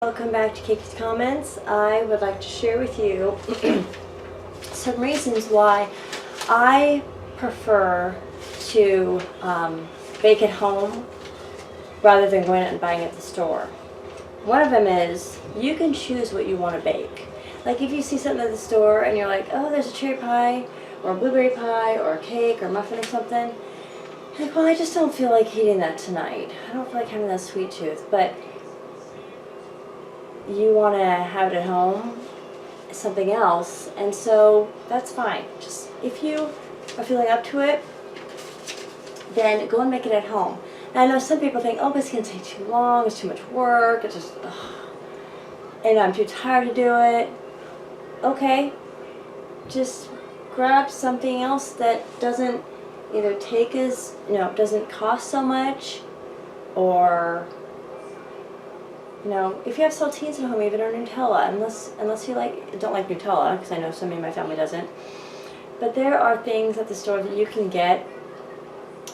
Welcome back to Kiki's Comments. I would like to share with you some reasons why I prefer to bake at home rather than going out and buying at the store. One of them is you can choose what you want to bake. Like if you see something at the store and you're like, oh, there's a cherry pie or a blueberry pie or a cake or a muffin or something. Like, well, I just don't feel like eating that tonight. I don't feel like having that sweet tooth. But you want to have it at home, something else, and so that's fine. Just if you are feeling up to it, then go and make it at home. Now, I know some people think, oh, but it's going to take too long, it's too much work, it's just, and I'm too tired to do it. Okay, just grab something else that doesn't either take as, doesn't cost so much, or if you have saltines at home, even or Nutella, unless you don't like Nutella, because I know somebody in my family doesn't. But there are things at the store that you can get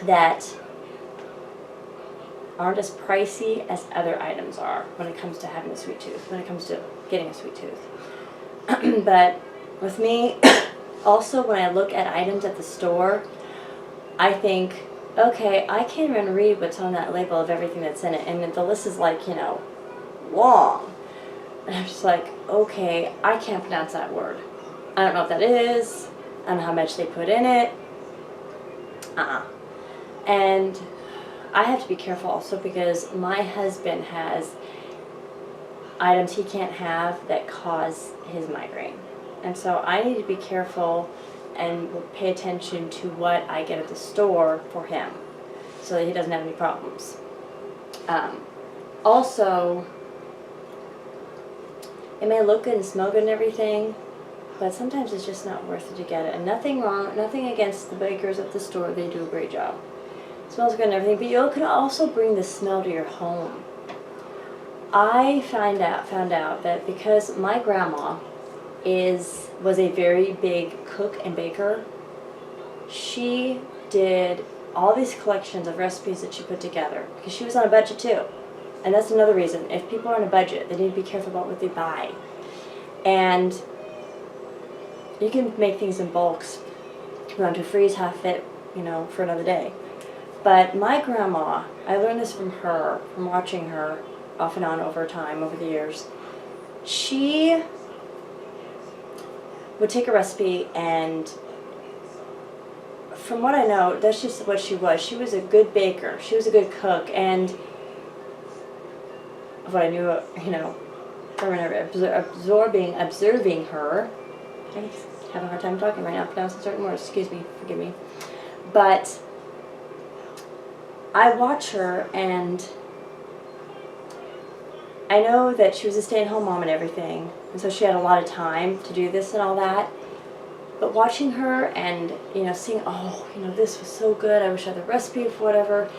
that aren't as pricey as other items are when it comes to having a sweet tooth, when it comes to getting a sweet tooth. But with me, also when I look at items at the store, I think, okay, I can't even read what's on that label of everything that's in it, and the list is like, long. And I'm just like, okay, I can't pronounce that word. I don't know what that is. I don't know how much they put in it. And I have to be careful also because my husband has items he can't have that cause his migraine. And so I need to be careful and pay attention to what I get at the store for him so that he doesn't have any problems. Also, it may look good and smell good and everything, but sometimes it's just not worth it to get it. And nothing wrong, nothing against the bakers at the store, they do a great job. It smells good and everything, but you can also bring the smell to your home. I found out that because my grandma was a very big cook and baker, she did all these collections of recipes that she put together, because she was on a budget too. And that's another reason. If people are on a budget, they need to be careful about what they buy. And you can make things in bulks. You want to freeze half it, for another day. But my grandma, I learned this from her, from watching her off and on over time, over the years. She would take a recipe and, from what I know, that's just what she was. She was a good baker. She was a good cook. And what I knew, observing her. I'm having a hard time talking right now, pronouncing certain words. Excuse me, forgive me. But I watch her, and I know that she was a stay-at-home mom and everything, and so she had a lot of time to do this and all that. But watching her and, seeing, this was so good, I wish I had the recipe for whatever.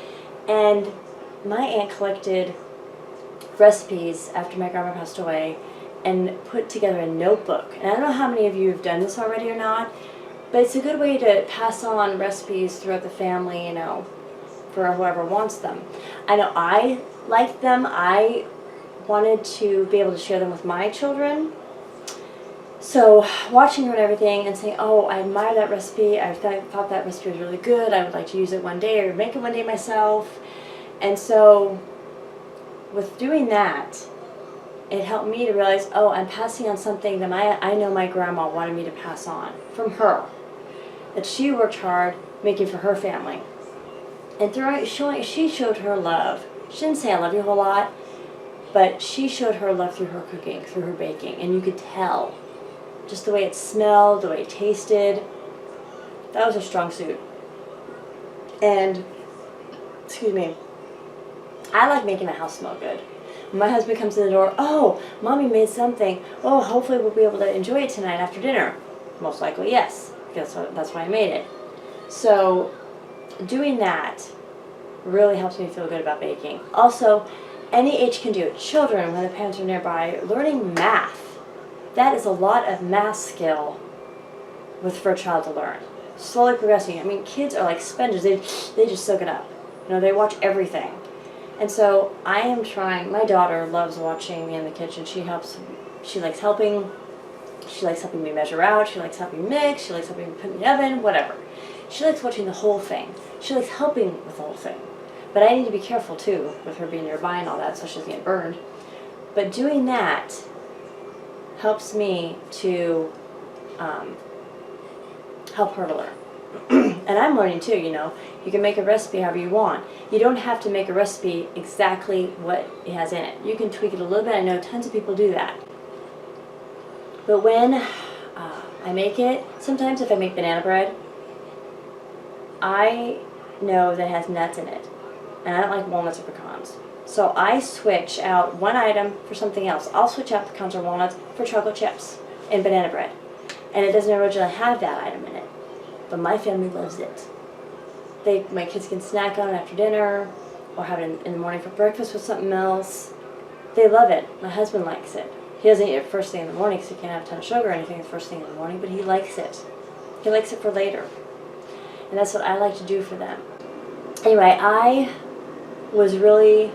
And my aunt collected recipes after my grandma passed away and put together a notebook. And I don't know how many of you have done this already or not, but it's a good way to pass on recipes throughout the family, for whoever wants them. I know I liked them. I wanted to be able to share them with my children. So watching her and everything and saying, oh, I admire that recipe, I thought that recipe was really good, I would like to use it one day or make it one day myself. And so with doing that, it helped me to realize, oh, I'm passing on something that I know my grandma wanted me to pass on from her, that she worked hard making for her family. And she showed her love. She didn't say I love you a whole lot, but she showed her love through her cooking, through her baking, and you could tell. Just the way it smelled, the way it tasted. That was her strong suit. And, excuse me, I like making the house smell good. When my husband comes in the door, oh, Mommy made something. Oh, hopefully we'll be able to enjoy it tonight after dinner. Most likely, yes, because that's why I made it. So, doing that really helps me feel good about baking. Also, any age can do it. Children, when the parents are nearby, learning math. That is a lot of math skill for a child to learn. Slowly progressing. I mean, kids are like sponges. They just soak it up. They watch everything. And so I am trying, my daughter loves watching me in the kitchen. She likes helping. She likes helping me measure out. She likes helping me mix. She likes helping me put in the oven, whatever. She likes watching the whole thing. She likes helping with the whole thing. But I need to be careful too with her being nearby and all that so she doesn't get burned. But doing that helps me to help her to learn. And I'm learning too, you know. You can make a recipe however you want. You don't have to make a recipe exactly what it has in it. You can tweak it a little bit. I know tons of people do that. But when I make it, sometimes if I make banana bread, I know that it has nuts in it. And I don't like walnuts or pecans. So I switch out one item for something else. I'll switch out pecans or walnuts for chocolate chips and banana bread. And it doesn't originally have that item in it. But my family loves it. My kids can snack on it after dinner or have it in the morning for breakfast with something else. They love it. My husband likes it. He doesn't eat it first thing in the morning because he can't have a ton of sugar or anything the first thing in the morning, but he likes it. He likes it for later. And that's what I like to do for them. Anyway, I was really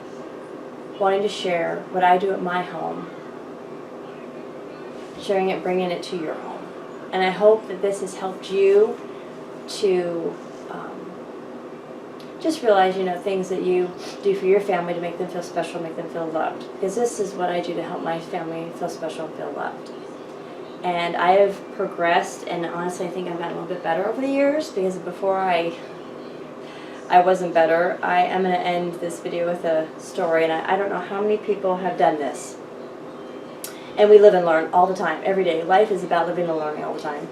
wanting to share what I do at my home, sharing it, bringing it to your home. And I hope that this has helped you to just realize, you know, things that you do for your family to make them feel special, make them feel loved. Because this is what I do to help my family feel special and feel loved. And I have progressed, and honestly I think I've gotten a little bit better over the years, because before I wasn't better. I am going to end this video with a story, and I don't know how many people have done this. And we live and learn all the time, every day. Life is about living and learning all the time.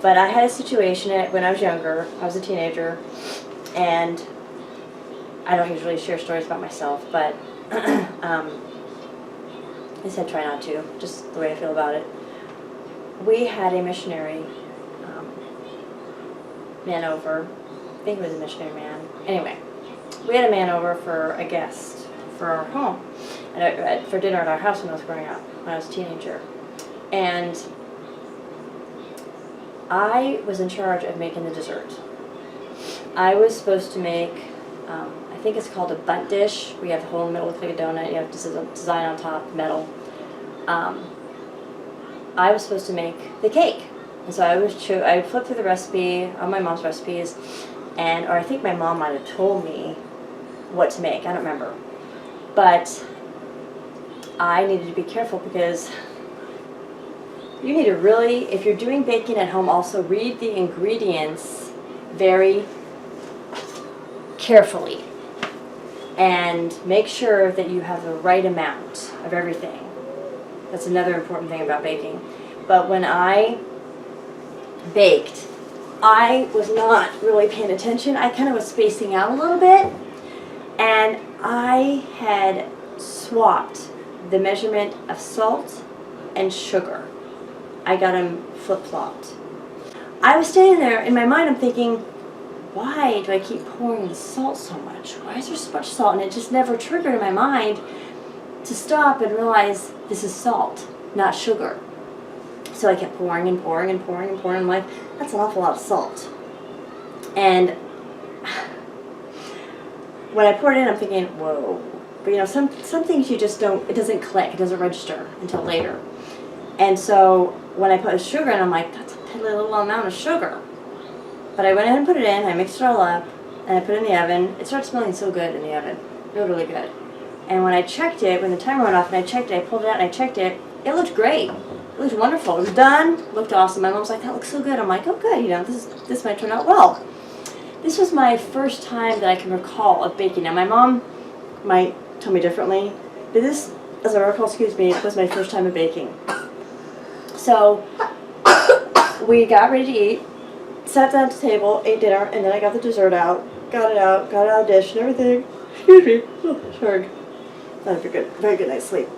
But I had a situation when I was younger. I was a teenager, and I don't usually share stories about myself, but I said try not to, just the way I feel about it. We had a missionary man over. I think he was a missionary man. Anyway, we had a man over for a guest for our home, for dinner at our house when I was growing up, when I was a teenager. And I was in charge of making the dessert. I was supposed to make, I think it's called a bunt dish. We have the hole in the middle, looks like a donut. You have design on top, metal. I was supposed to make the cake. And so I flipped through the recipe, all my mom's recipes, or I think my mom might have told me what to make. I don't remember. But I needed to be careful, because you need to really, if you're doing baking at home, also read the ingredients very carefully and make sure that you have the right amount of everything. That's another important thing about baking. But when I baked, I was not really paying attention. I kind of was spacing out a little bit, and I had swapped the measurement of salt and sugar. I got them flip-flopped. I was standing there, in my mind I'm thinking, why do I keep pouring the salt so much? Why is there so much salt? And it just never triggered in my mind to stop and realize this is salt, not sugar. So I kept pouring and pouring and pouring and pouring. I'm like, that's an awful lot of salt. And when I poured it in, I'm thinking, whoa. But you know, some things you just don't, it doesn't click, it doesn't register until later. And so when I put the sugar in, I'm like, that's a piddly little amount of sugar. But I went ahead and put it in, I mixed it all up, and I put it in the oven. It started smelling so good in the oven, really good. And when I checked it, when the timer went off and I checked it, I pulled it out and I checked it, it looked great. It looked wonderful. It was done, looked awesome. My mom's like, that looks so good. I'm like, oh good, you know, this might turn out well. This was my first time that I can recall of baking. Now my mom might tell me differently, but this, as I recall, was my first time of baking. So we got ready to eat, sat down at the table, ate dinner, and then I got the dessert out, got it out of the dish and everything. Excuse me. Oh, sorry. Not a very good night's sleep.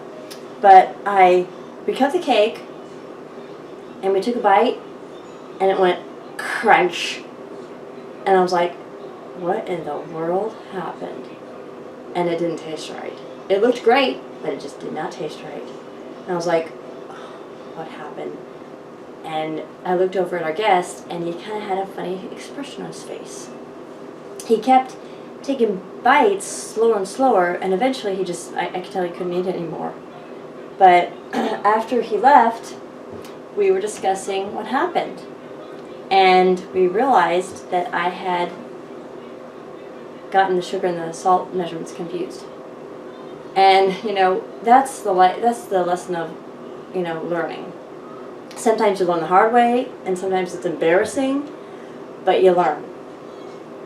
But we cut the cake, and we took a bite, and it went crunch. And I was like, what in the world happened? And it didn't taste right. It looked great, but it just did not taste right. And I was like, oh, what happened? And I looked over at our guest, and he kind of had a funny expression on his face. He kept taking bites slower and slower, and eventually he just, I could tell he couldn't eat anymore. But after he left, we were discussing what happened. And we realized that I had gotten the sugar and the salt measurements confused. And, you know, that's the lesson of, you know, learning. Sometimes you learn the hard way, and sometimes it's embarrassing, but you learn.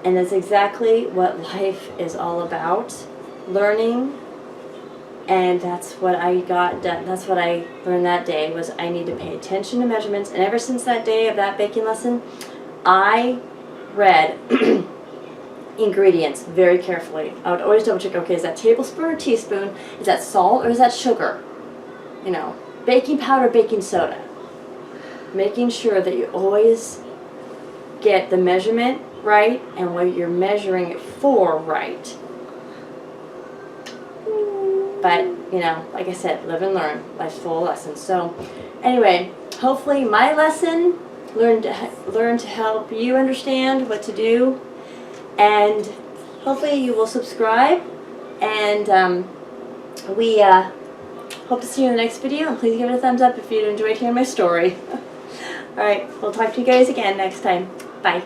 And that's exactly what life is all about, learning. And that's what I got done. That's what I learned that day, was I need to pay attention to measurements. And ever since that day of that baking lesson, I read ingredients very carefully. I would always double check, okay, is that tablespoon or teaspoon? Is that salt or is that sugar? You know, baking powder, baking soda. Making sure that you always get the measurement right and what you're measuring it for right. But, you know, like I said, live and learn. Life's full of lessons. So, anyway, hopefully my lesson learned to help you understand what to do. And hopefully you will subscribe. And we hope to see you in the next video. And please give it a thumbs up if you enjoyed hearing my story. Alright, we'll talk to you guys again next time. Bye.